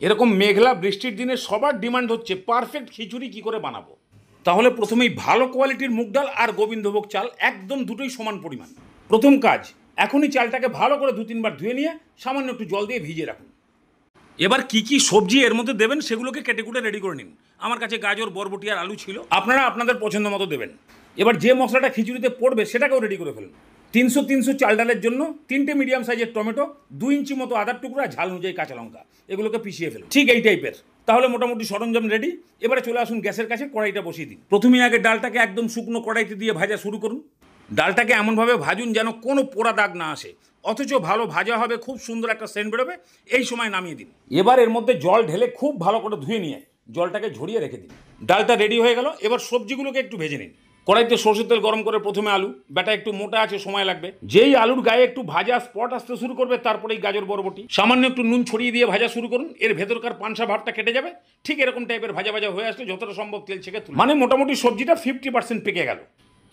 এরকম মেঘলা বৃষ্টির দিনে সবার ডিমান্ড হচ্ছে পারফেক্ট খিচুড়ি কি করে বানাবো। তাহলে প্রথমেই ভালো কোয়ালিটির মুগ ডাল আর গোবিন্দভোগ চাল একদম দুটোই সমান পরিমাণ। প্রথম কাজ, এখনই চালটাকে ভালো করে 2-3 বার ধুয়ে নিয়ে সামান্য একটু জল দিয়ে ভিজিয়ে রাখুন। এবার কি কি সবজি এর মধ্যে দেবেন সেগুলোকে কেটে কুটে রেডি করে নিন। আমার কাছে গাজর, বরবটি আর আলু ছিল, আপনারা আপনাদের পছন্দ মতো দেবেন। এবার যে মশলাটা খিচুড়িতে পড়বে সেটাকেও রেডি করে ফেলুন। 300 চাল ডালের জন্য 3টে মিডিয়াম সাইজের টমেটো, 2 ইঞ্চি মতো আদার টুকরা, ঝাল অনুযায়ী কাঁচা লঙ্কা, এগুলোকে পিষিয়ে ফেলুন। ঠিক এই টাইপের। তাহলে মোটামুটি সরঞ্জাম রেডি। এবারে চলে আসুন গ্যাসের কাছে, কড়াইটা বসিয়ে দিন। প্রথমে আগে ডালটাকে একদম শুকনো কড়াইতে দিয়ে ভাজা শুরু করুন। ডালটাকে এমনভাবে ভাজুন যেন কোনো পোড়া দাগ না আসে, অথচ ভালো ভাজা হবে, খুব সুন্দর একটা সেন্ট বেরোবে। এই সময় নামিয়ে দিন। এবার এর মধ্যে জল ঢেলে খুব ভালো করে ধুয়ে নিয়ে জলটাকে ঝরিয়ে রেখে দিন। ডালটা রেডি হয়ে গেল। এবার সবজিগুলোকে একটু ভেজে নিন। কড়াইতে সরষের তেল গরম করে প্রথমে আলু, ব্যাটা একটু মোটা আছে, সময় লাগবে। যেই আলুর গায়ে একটু ভাজা স্পট আসতে শুরু করবে তারপরেই গাজর, বরবটি, সামান্য একটু নুন ছড়িয়ে দিয়ে ভাজা শুরু করুন। এর ভেতরকার পানসা ভাবটা কেটে যাবে। ঠিক এরকম টাইপের ভাজা ভাজা হয়ে আসলে যতটা সম্ভব তেল ছেঁকে তুলুন। মানে মোটামুটি সবজিটা 50% পেকে গেল।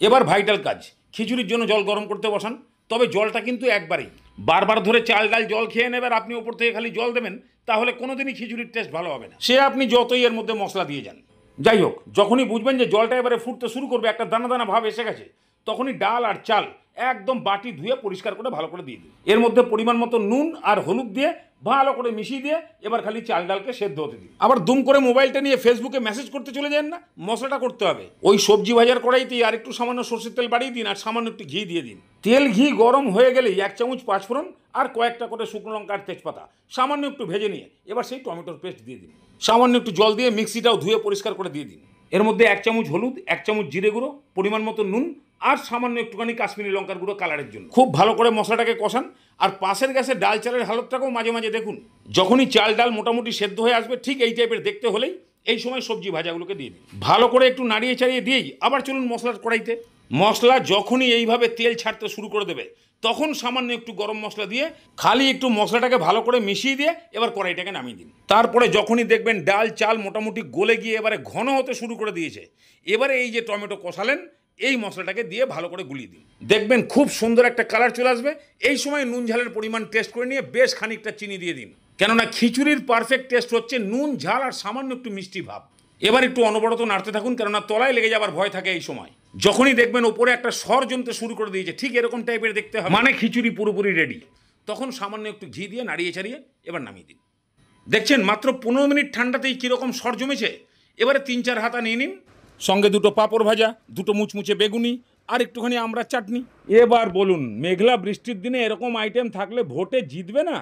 এবার ভাইটাল কাজ, খিচুড়ির জন্য জল গরম করতে বসান। তবে জলটা কিন্তু একবারেই, বারবার ধরে চাল ডাল জল খেয়ে নেবার আপনি ওপর থেকে খালি জল দেবেন, তাহলে কোনোদিনই খিচুড়ির টেস্ট ভালো হবে না, সে আপনি যতই এর মধ্যে মশলা দিয়ে যান। যাই হোক, যখনই বুঝবেন যে জলটা এবারে ফুটতে শুরু করবে, একটা দানা দানা ভাব এসে গেছে, তখনই ডাল আর চাল একদম বাটি ধুয়ে পরিষ্কার করে ভালো করে দিয়ে দিন। এর মধ্যে পরিমাণ মতো নুন আর হলুদ দিয়ে ভালো করে মিশিয়ে দিয়ে এবার খালি চাল ডালকে সেদ্ধ হতে দিন। আবার দুম করে মোবাইলটা নিয়ে ফেসবুকে মেসেজ করতে চলে যান না, মশলাটা করতে হবে। ওই সবজি ভাজার কড়াইতেই আর একটু সামান্য সরষের তেল বাড়িয়ে দিন আর সামান্য একটু ঘি দিয়ে দিন। তেল ঘি গরম হয়ে গেলেই 1 চামচ পাঁচফোড়ন আর কয়েকটা করে শুকনো লঙ্কা আর তেজপাতা সামান্য একটু ভেজে নিয়ে এবার সেই টমেটোর পেস্ট দিয়ে দিন। সামান্য একটু জল দিয়ে মিক্সিটাও ধুয়ে পরিষ্কার করে দিয়ে দিন। এর মধ্যে 1 চামচ হলুদ, 1 চামচ জিরে গুঁড়ো, পরিমাণ মতো নুন আর সামান্য একটুখানি কাশ্মীরি লঙ্কার গুঁড়ো কালারের জন্য। খুব ভালো করে মশলাটাকে কষান। আর পাশের গ্যাসে ডাল চালের হালতটাকেও মাঝে মাঝে দেখুন। যখনই চাল ডাল মোটামুটি সেদ্ধ হয়ে আসবে, ঠিক এই টাইপের দেখতে হলেই এই সময় সবজি ভাজাগুলোকে দিয়ে দিন। ভালো করে একটু নাড়িয়ে চাড়িয়ে দিয়েই আবার চলুন মশলার কড়াইতে। মশলা যখনই এইভাবে তেল ছাড়তে শুরু করে দেবে, তখন সামান্য একটু গরম মশলা দিয়ে খালি একটু মশলাটাকে ভালো করে মিশিয়ে দিয়ে এবার কড়াইটাকে নামিয়ে দিন। তারপরে যখনই দেখবেন ডাল চাল মোটামুটি গলে গিয়ে এবারে ঘন হতে শুরু করে দিয়েছে, এবারে এই যে টমেটো কষালেন এই মশলাটাকে দিয়ে ভালো করে গুলিয়ে দিন। দেখবেন খুব সুন্দর একটা কালার চলে আসবে। এই সময় নুন ঝালের পরিমাণ টেস্ট করে নিয়ে বেশ খানিকটা চিনি দিয়ে দিন, কেননা খিচুড়ির পারফেক্ট টেস্ট হচ্ছে নুন ঝাল আর সামান্য একটু মিষ্টি ভাব। এবার একটু অনবরত নাড়তে থাকুন, কেননা তলায় লেগে যাবার ভয় থাকে এই সময়। যখনই দেখবেন ওপরে একটা স্বর জমতে শুরু করে দিয়েছে, ঠিক এরকম টাইপের দেখতে হবে, মানে খিচুড়ি পুরোপুরি রেডি। তখন সামান্য একটু ঘি দিয়ে নাড়িয়ে ছাড়িয়ে এবার নামিয়ে দিন। দেখছেন মাত্র 15 মিনিট ঠান্ডাতেই কীরকম স্বর জমেছে। এবারে 3-4 হাতা নিয়ে নিন, সঙ্গে 2টো পাঁপড় ভাজা, 2টো মুচমুচে বেগুনি আর একটুখানি আমড়ার চাটনি। এবার বলুন, মেঘলা বৃষ্টির দিনে এরকম আইটেম থাকলে ভোটে জিতবে না?